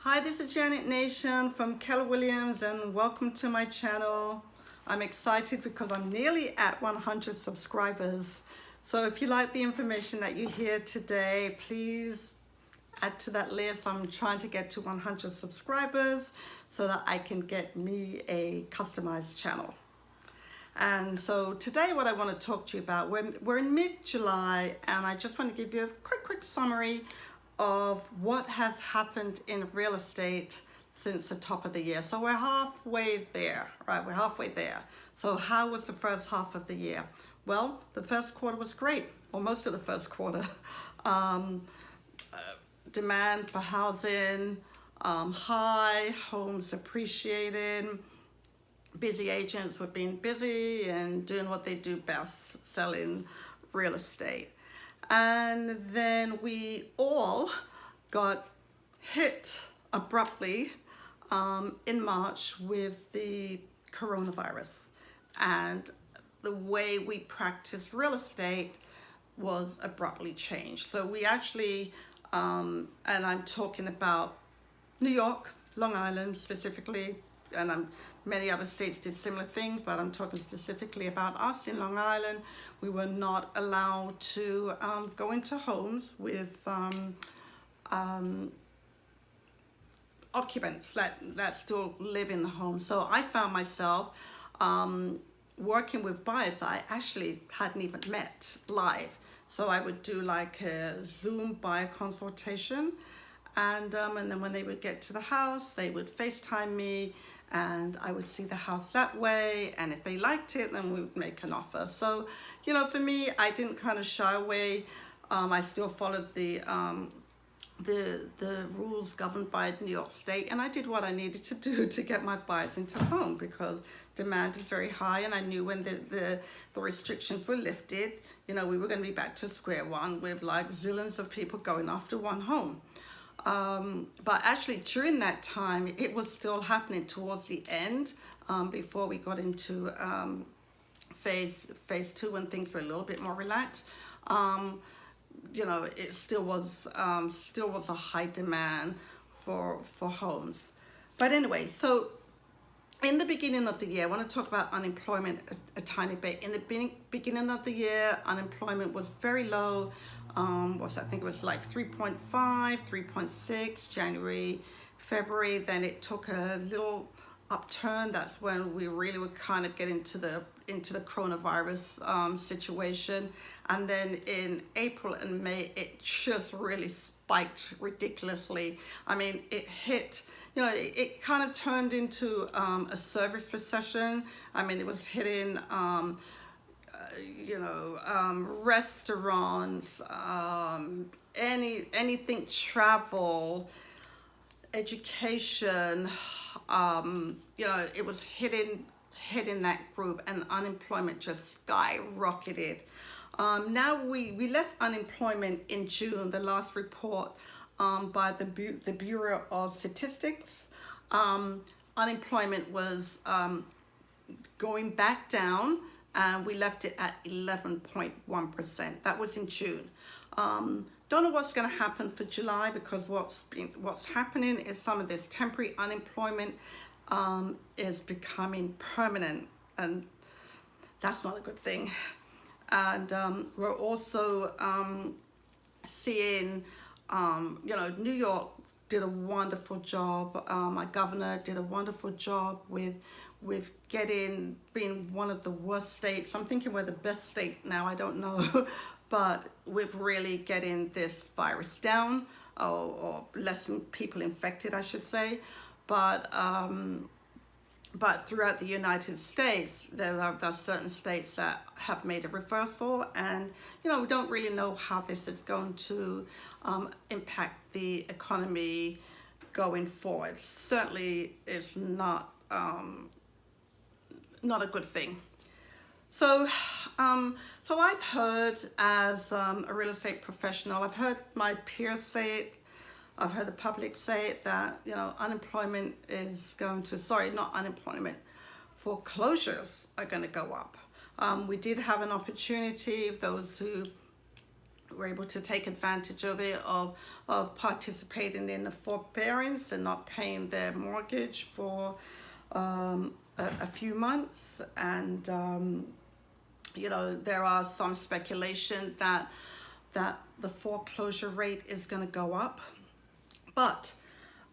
Hi, this is Janet Nation from Keller Williams and welcome to my channel. I'm excited because I'm nearly at 100 subscribers. So if you like the information that you hear today, please add to that list. I'm trying to get to 100 subscribers so that I can get me a customized channel. And so today what I want to talk to you about, we're in mid-July and I just want to give you a quick summary of what has happened in real estate since the top of the year. So we're halfway there, right? We're halfway there. So how was the first half of the year? Well, the first quarter was great, or most of the first quarter. Demand for housing high, homes appreciating, busy agents were being busy and doing what they do best, selling real estate. And then we all got hit abruptly in March with the coronavirus. And the way we practice real estate was abruptly changed. So we actually, and I'm talking about New York, Long Island specifically, and many other states did similar things, but I'm talking specifically about us in Long Island. We were not allowed to go into homes with occupants that still live in the home. So I found myself working with buyers I actually hadn't even met live. So I would do like a Zoom buyer consultation, and then when they would get to the house, they would FaceTime me, and I would see the house that way, and if they liked it, then we would make an offer. So, you know, for me, I didn't kind of shy away. I still followed the rules governed by New York State, and I did what I needed to do to get my buyers into the home because demand is very high, and I knew when the restrictions were lifted, you know, we were going to be back to square one with like zillions of people going after one home. But actually during that time, it was still happening towards the end, before we got into phase two when things were a little bit more relaxed. You know, it still was a high demand for homes. But anyway, so in the beginning of the year, I want to talk about unemployment a tiny bit. In the beginning of the year, unemployment was very low. I think it was like 3.5, 3.6, January, February. Then it took a little upturn. That's when we really would kind of get into the coronavirus situation. And then in April and May, it just really spiked ridiculously. I mean, it hit, you know, it kind of turned into a service recession. I mean, it was hitting restaurants, anything, travel, education, it was hitting that group, and unemployment just skyrocketed. Now we left unemployment in June, the last report by the Bureau of Statistics. Unemployment was going back down, and we left it at 11.1%. That was in June. Don't know what's going to happen for July, because what's happening is some of this temporary unemployment is becoming permanent, and that's not a good thing. And we're also seeing, New York did a wonderful job. My governor did a wonderful job with being one of the worst states. I'm thinking we're the best state now, I don't know, but with really getting this virus down, or lessen people infected, I should say. But throughout the United States, there are certain states that have made a reversal, and we don't really know how this is going to impact the economy going forward. Certainly, it's not a good thing. So I've heard, as a real estate professional, I've heard my peers say it, I've heard the public say it, that unemployment is going to, foreclosures are going to go up. We did have an opportunity, those who were able to take advantage of it, of participating in the forbearance and not paying their mortgage for a few months. And there are some speculation that the foreclosure rate is going to go up. But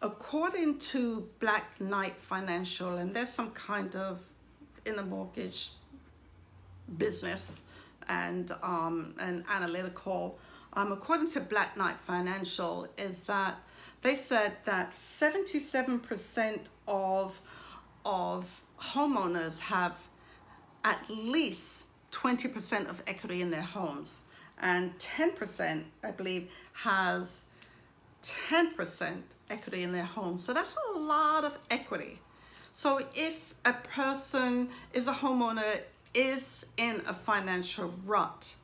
according to Black Knight Financial, and there's some kind of in the mortgage business and analytical, according to Black Knight Financial, is that they said that 77% of homeowners have at least 20% of equity in their homes, and 10%, I believe, has 10% equity in their home. So that's a lot of equity. So if a person is a homeowner, is in a financial rut,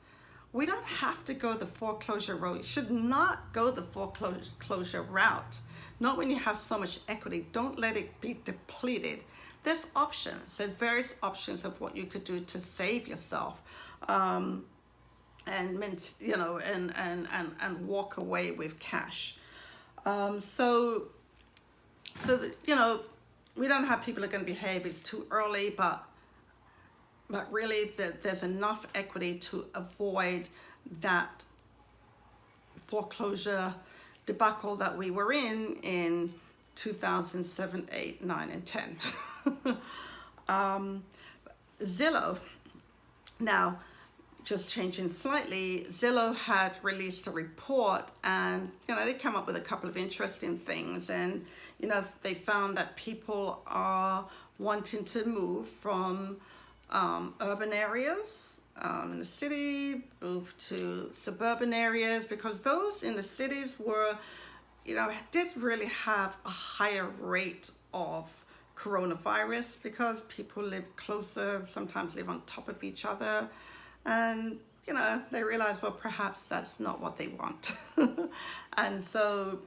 we don't have to go the foreclosure route. You should not go the foreclosure route. Not when you have so much equity. Don't let it be depleted. There's options. There's various options of what you could do to save yourself, and walk away with cash. So we don't have people are going to behave. It's too early, but really there's enough equity to avoid that foreclosure debacle that we were in 2007, 8, 9, and 10. Zillow, now just changing slightly, Zillow had released a report, and they come up with a couple of interesting things, and they found that people are wanting to move from urban areas in the city, move to suburban areas, because those in the cities were, did really have a higher rate of coronavirus, because people live closer, sometimes live on top of each other, and they realize, well, perhaps that's not what they want. And so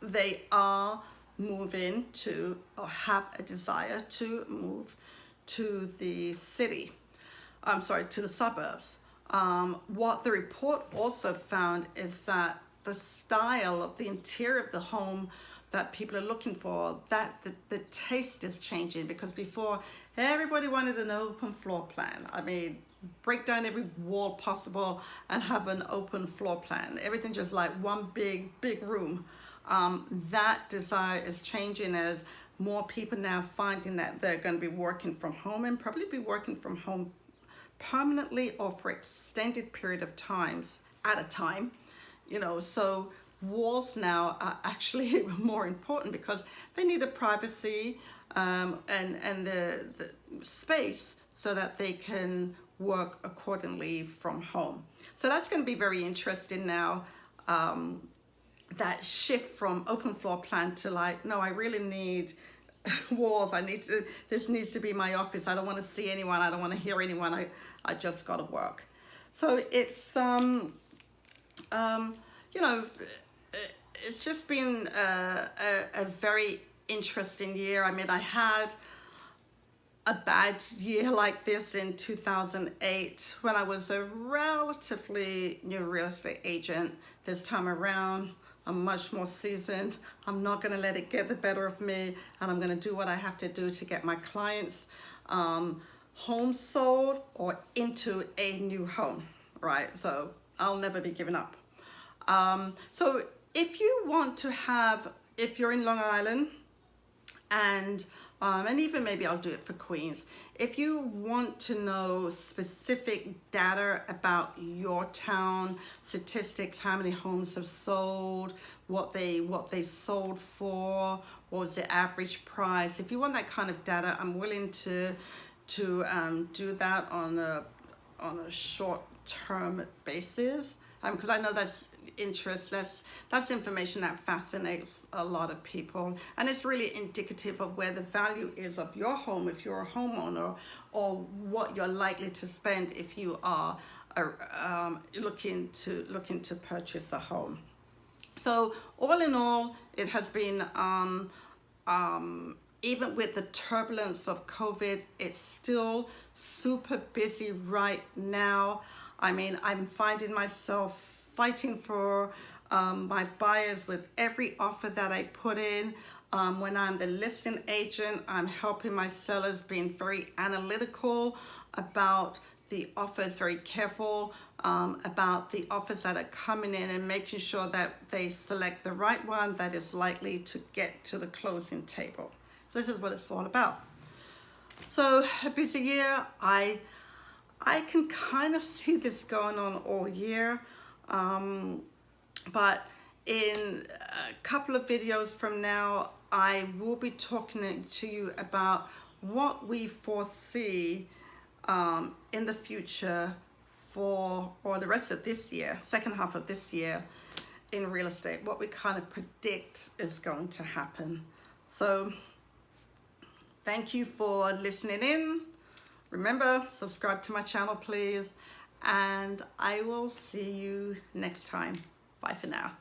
they are moving to, or have a desire to move to the city. To the suburbs. What the report also found is that the style of the interior of the home that people are looking for, that the taste is changing, because before everybody wanted an open floor plan. I mean, break down every wall possible and have an open floor plan. Everything just like one big room. That desire is changing as more people now finding that they're going to be working from home, and probably be working from home permanently or for extended period of times at a time. So walls now are actually more important, because they need the privacy and the space so that they can work accordingly from home. So that's going to be very interesting now, that shift from open floor plan to no, I really need walls. This needs to be my office. I don't want to see anyone. I don't want to hear anyone. I just got to work. So it's, it's just been a very interesting year. I mean, I had a bad year like this in 2008 when I was a relatively new real estate agent. This time around, I'm much more seasoned. I'm not going to let it get the better of me, and I'm going to do what I have to do to get my clients home sold or into a new home, right? So I'll never be giving up. So if you want to if you're in Long Island, and even maybe I'll do it for Queens. If you want to know specific data about your town, statistics, how many homes have sold, what they sold for, what was the average price. If you want that kind of data, I'm willing to do that on a short-term basis, because I know that's interest. That's information that fascinates a lot of people, and it's really indicative of where the value is of your home if you're a homeowner, or what you're likely to spend if you are looking to purchase a home. So all in all, it has been even with the turbulence of COVID, it's still super busy right now. I mean, I'm finding myself fighting for my buyers with every offer that I put in. When I'm the listing agent, I'm helping my sellers, being very analytical about the offers, very careful about the offers that are coming in, and making sure that they select the right one that is likely to get to the closing table. This is what it's all about. So a busy year. I can kind of see this going on all year, but in a couple of videos from now, I will be talking to you about what we foresee in the future or the rest of this year, second half of this year in real estate, what we kind of predict is going to happen. So thank you for listening in. Remember, subscribe to my channel, please, and I will see you next time. Bye for now.